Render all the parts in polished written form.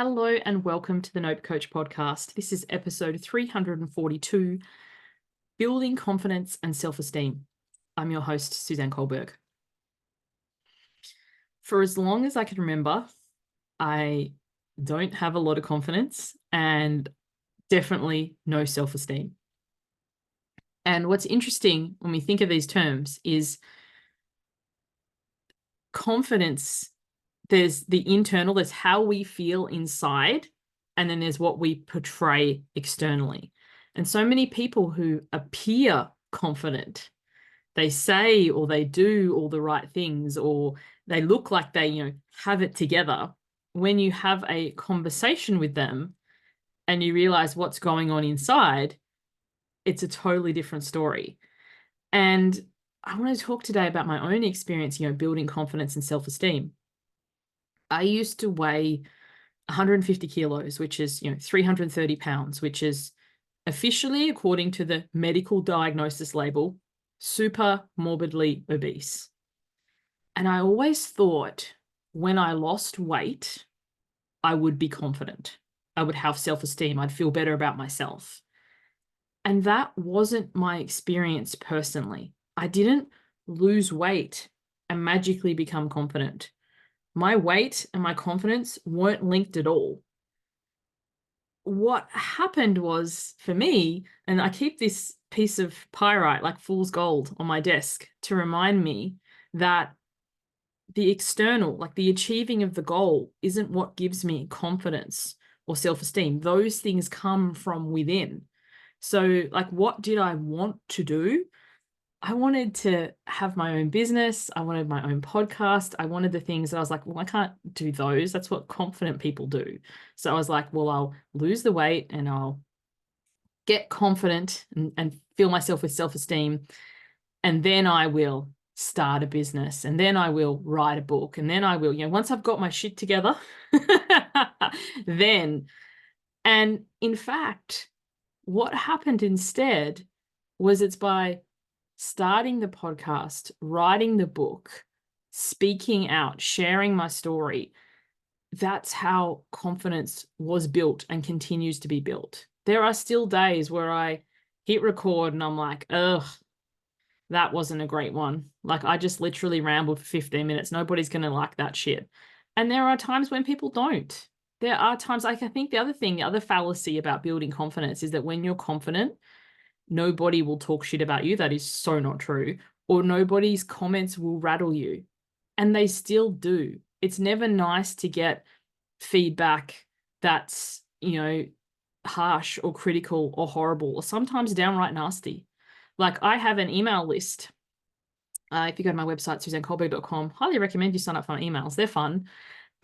Hello and welcome to the Nope Coach podcast. This is episode 342, Building Confidence and Self-Esteem. I'm your host, Suzanne Kohlberg. For as long as I can remember, I don't have a lot of confidence and definitely no self-esteem. And what's interesting when we think of these terms is confidence. There's the internal, there's how we feel inside, and then there's what we portray externally. And so many people who appear confident, they say or they do all the right things, or they look like they, have it together. When you have a conversation with them and you realize what's going on inside, it's a totally different story. And I want to talk today about my own experience, building confidence and self-esteem. I used to weigh 150 kilos, which is, 330 pounds, which is officially, according to the medical diagnosis label, super morbidly obese. And I always thought when I lost weight, I would be confident. I would have self-esteem. I'd feel better about myself. And that wasn't my experience personally. I didn't lose weight and magically become confident. My weight and my confidence weren't linked at all. What happened was, for me, and I keep this piece of pyrite, like fool's gold, on my desk to remind me that the external, like the achieving of the goal, isn't what gives me confidence or self-esteem. Those things come from within. So, like, what did I want to do? I wanted to have my own business. I wanted my own podcast. I wanted the things that I was like, well, I can't do those. That's what confident people do. So I was like, well, I'll lose the weight and I'll get confident and fill myself with self-esteem. And then I will start a business, and then I will write a book, and then I will, once I've got my shit together, then. And in fact, what happened instead was it's by starting the podcast, writing the book, speaking out, sharing my story, that's how confidence was built and continues to be built. There are still days where I hit record and I'm like, ugh, that wasn't a great one. Like, I just literally rambled for 15 minutes. Nobody's going to like that shit. And there are times when people don't. There are times, like, I think the other fallacy about building confidence is that when you're confident, nobody will talk shit about you. That is so not true. Or nobody's comments will rattle you. And they still do. It's never nice to get feedback that's, harsh or critical or horrible or sometimes downright nasty. Like, I have an email list. If you go to my website, suzannekohlberg.com, highly recommend you sign up for my emails. They're fun.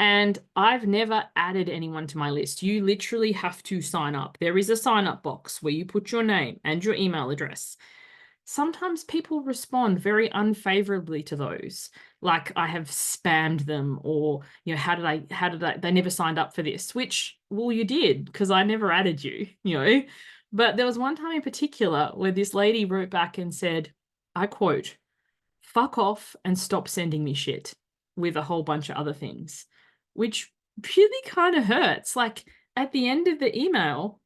And I've never added anyone to my list. You literally have to sign up. There is a sign up box where you put your name and your email address. Sometimes people respond very unfavorably to those. Like, I have spammed them, or, how did I, they never signed up for this, which, well, you did, because I never added you, But there was one time in particular where this lady wrote back and said, I quote, "Fuck off and stop sending me shit," with a whole bunch of other things, which really kind of hurts. Like, at the end of the email,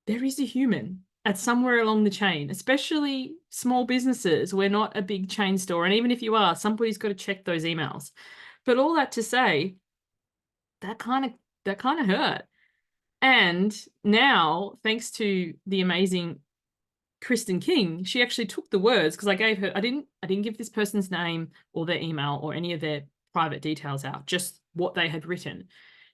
there is a human at somewhere along the chain, especially small businesses. We're not a big chain store. And even if you are, somebody's got to check those emails. But all that to say, that kind of hurt. And now, thanks to the amazing Kristen King, she actually took the words, because I didn't give this person's name or their email or any of their private details out, just what they had written.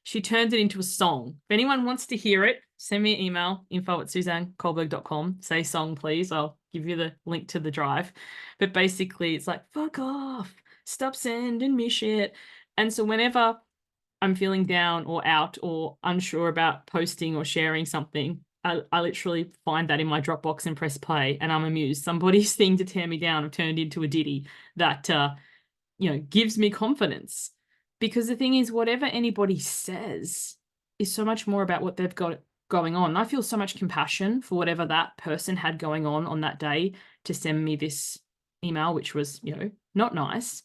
She turned it into a song. If anyone wants to hear it, send me an email, info@suzannekohlberg.com. Say song, please. I'll give you the link to the drive. But basically, it's like, fuck off, stop sending me shit. And so whenever I'm feeling down or out or unsure about posting or sharing something, I literally find that in my Dropbox and press play, and I'm amused. Somebody's thing to tear me down have turned into a ditty that, gives me confidence. Because the thing is, whatever anybody says is so much more about what they've got going on. And I feel so much compassion for whatever that person had going on that day to send me this email, which was, not nice.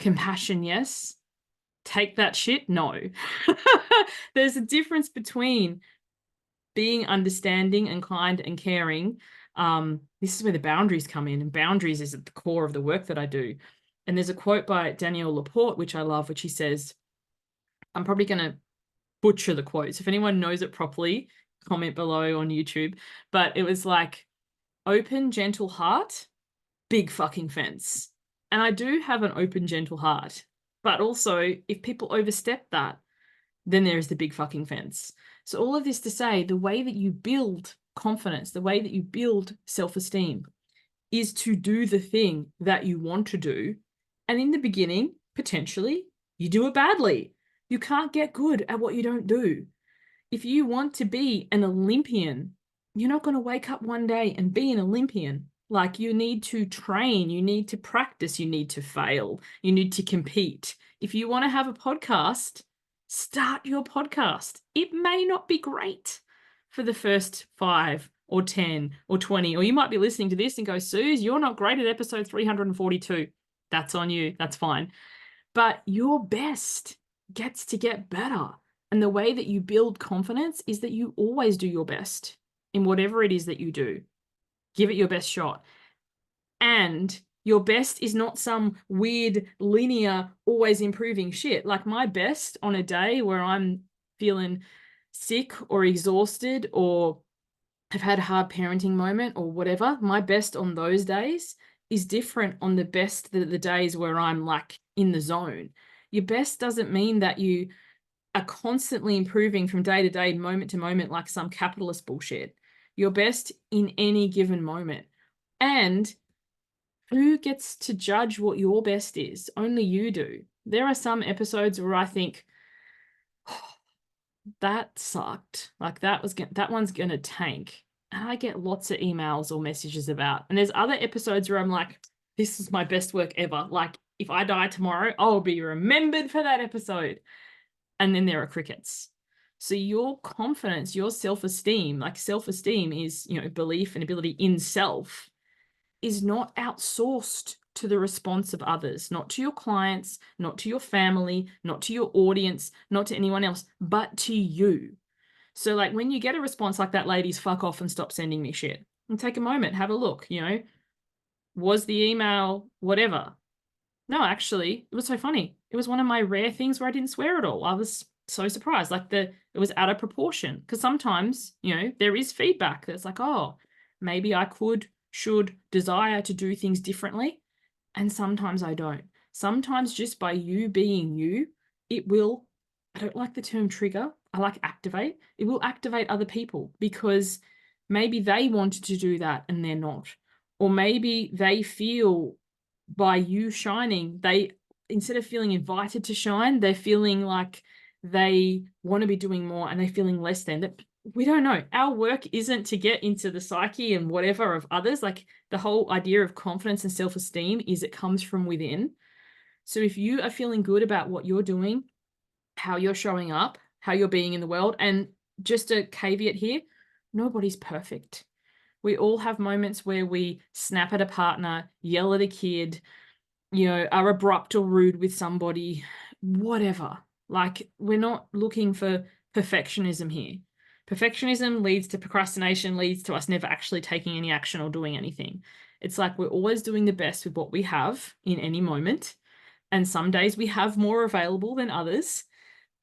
Compassion, yes. take that shit? No. There's a difference between being understanding and kind and caring. This is where the boundaries come in, and boundaries is at the core of the work that I do. And there's a quote by Danielle Laporte, which I love, which he says, I'm probably going to butcher the quotes. If anyone knows it properly, comment below on YouTube. But it was like, open, gentle heart, big fucking fence. And I do have an open, gentle heart. But also, if people overstep that, then there's the big fucking fence. So all of this to say, the way that you build confidence, the way that you build self-esteem is to do the thing that you want to do. And in the beginning, potentially, you do it badly. You can't get good at what you don't do. If you want to be an Olympian, you're not going to wake up one day and be an Olympian. Like, you need to train, you need to practice, you need to fail, you need to compete. If you want to have a podcast, start your podcast. It may not be great for the first 5 or 10 or 20, or you might be listening to this and go, Suze, you're not great at episode 342. That's on you. That's fine. But your best gets to get better. And the way that you build confidence is that you always do your best in whatever it is that you do. Give it your best shot. And your best is not some weird, linear, always improving shit. Like, my best on a day where I'm feeling sick or exhausted or have had a hard parenting moment or whatever, my best on those days is different on the days where I'm like in the zone. Your best doesn't mean that you are constantly improving from day to day, moment to moment, like some capitalist bullshit. Your best in any given moment. And who gets to judge what your best is? Only you do. There are some episodes where I think, oh, that sucked. Like, that one's gonna tank. And I get lots of emails or messages about. And there's other episodes where I'm like, this is my best work ever. Like, if I die tomorrow, I'll be remembered for that episode. And then there are crickets. So your confidence, your self-esteem, like self-esteem is, belief and ability in self, is not outsourced to the response of others, not to your clients, not to your family, not to your audience, not to anyone else, but to you. So like, when you get a response like that, ladies, fuck off and stop sending me shit. And take a moment, have a look, was the email whatever? No, actually, it was so funny. It was one of my rare things where I didn't swear at all. I was so surprised. Like, it was out of proportion. Because sometimes, there is feedback that's like, oh, maybe I could, should, desire to do things differently. And sometimes I don't. Sometimes just by you being you, it will, I don't like the term trigger, I like activate. It will activate other people because maybe they wanted to do that and they're not. Or maybe they feel by you shining, they, instead of feeling invited to shine, they're feeling like they want to be doing more and they're feeling less than. That, we don't know. Our work isn't to get into the psyche and whatever of others. Like, the whole idea of confidence and self-esteem is it comes from within. So if you are feeling good about what you're doing, how you're showing up, how you're being in the world, and just a caveat here, nobody's perfect. We all have moments where we snap at a partner, yell at a kid, are abrupt or rude with somebody, whatever. Like, we're not looking for perfectionism here. Perfectionism leads to procrastination, leads to us never actually taking any action or doing anything. It's like, we're always doing the best with what we have in any moment. And some days we have more available than others,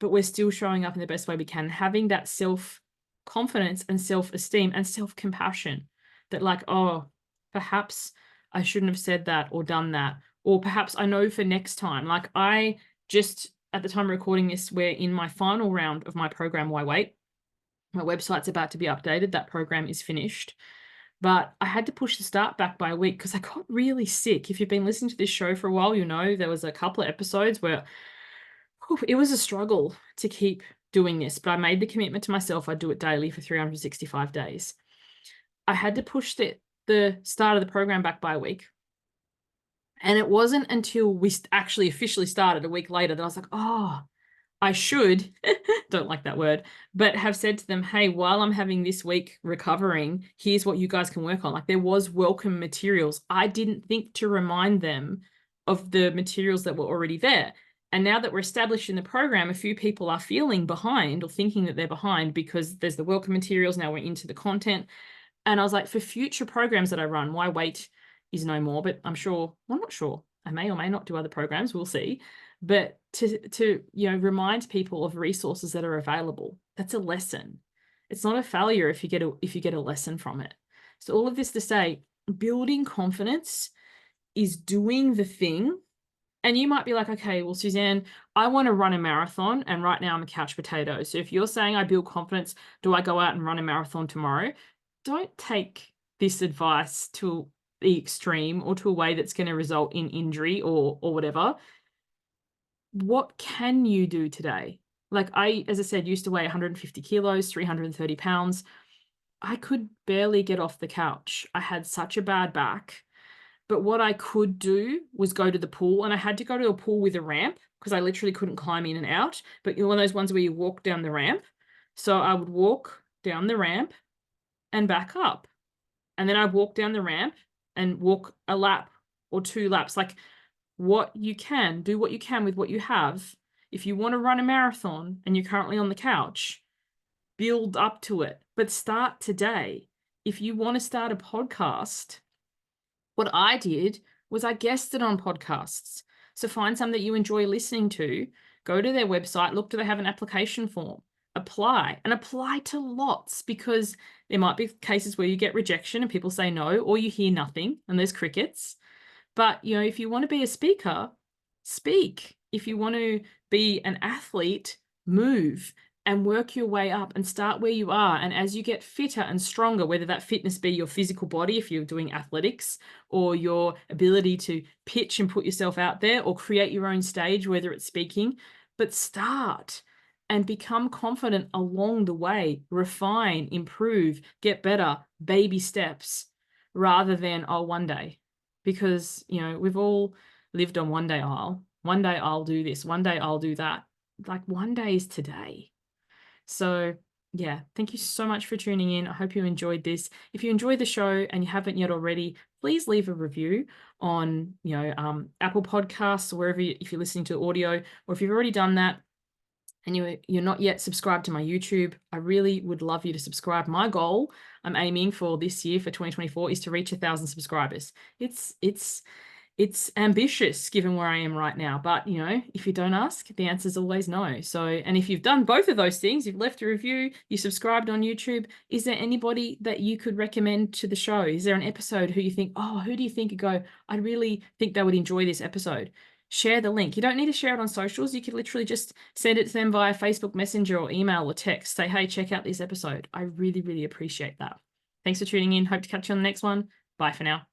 but we're still showing up in the best way we can, having that self-confidence and self-esteem and self-compassion that, like, oh, perhaps I shouldn't have said that or done that, or perhaps I know for next time. Like, I just, at the time of recording this, we're in my final round of my program, Why Wait? My website's about to be updated. That program is finished. But I had to push the start back by a week because I got really sick. If you've been listening to this show for a while, there was a couple of episodes where it was a struggle to keep doing this, but I made the commitment to myself I'd do it daily for 365 days. I had to push the start of the program back by a week. And it wasn't until we actually officially started a week later that I was like, oh, I should, don't like that word, but have said to them, hey, while I'm having this week recovering, here's what you guys can work on. Like, there was welcome materials. I didn't think to remind them of the materials that were already there. And now that we're established in the program, a few people are feeling behind or thinking that they're behind because there's the welcome materials. Now we're into the content. And I was like, for future programs that I run, why wait is no more. But I'm sure, well, I'm not sure. I may or may not do other programs. We'll see. But to remind people of resources that are available. That's a lesson. It's not a failure if you get a lesson from it. So all of this to say, building confidence is doing the thing. And you might be like, okay, well, Suzanne, I want to run a marathon, and right now I'm a couch potato. So if you're saying I build confidence, do I go out and run a marathon tomorrow? Don't take this advice to the extreme or to a way that's going to result in injury or whatever. What can you do today? Like as I said, used to weigh 150 kilos, 330 pounds. I could barely get off the couch. I had such a bad back. But what I could do was go to the pool, and I had to go to a pool with a ramp because I literally couldn't climb in and out. But one of those ones where you walk down the ramp. So I would walk down the ramp and back up. And then I'd walk down the ramp and walk a lap or 2 laps. Like what you can, do what you can with what you have. If you want to run a marathon and you're currently on the couch, build up to it, but start today. If you want to start a podcast, what I did was I guested on podcasts. So find some that you enjoy listening to, go to their website, look, do they have an application form? Apply to lots, because there might be cases where you get rejection and people say no, or you hear nothing and there's crickets. But, if you want to be a speaker, speak. If you want to be an athlete, move and work your way up and start where you are. And as you get fitter and stronger, whether that fitness be your physical body, if you're doing athletics, or your ability to pitch and put yourself out there, or create your own stage, whether it's speaking, but start and become confident along the way, refine, improve, get better, baby steps, rather than, oh, one day. Because, we've all lived on one day I'll do this, one day I'll do that. Like one day is today. So yeah, thank you so much for tuning in. I hope you enjoyed this. If you enjoyed the show and you haven't yet already, please leave a review on, Apple Podcasts, or wherever if you're listening to audio, or if you've already done that and you're not yet subscribed to my YouTube, I really would love you to subscribe. My goal I'm aiming for this year, for 2024, is to reach 1,000 subscribers. It's ambitious given where I am right now, but if you don't ask, the answer is always no. So, and if you've done both of those things, you've left a review, you subscribed on YouTube, is there anybody that you could recommend to the show? Is there an episode who you think, oh, who do you think I really think they would enjoy this episode? Share the link. You don't need to share it on socials. You could literally just send it to them via Facebook Messenger or email or text. Say, hey, check out this episode. I really, really appreciate that. Thanks for tuning in. Hope to catch you on the next one. Bye for now.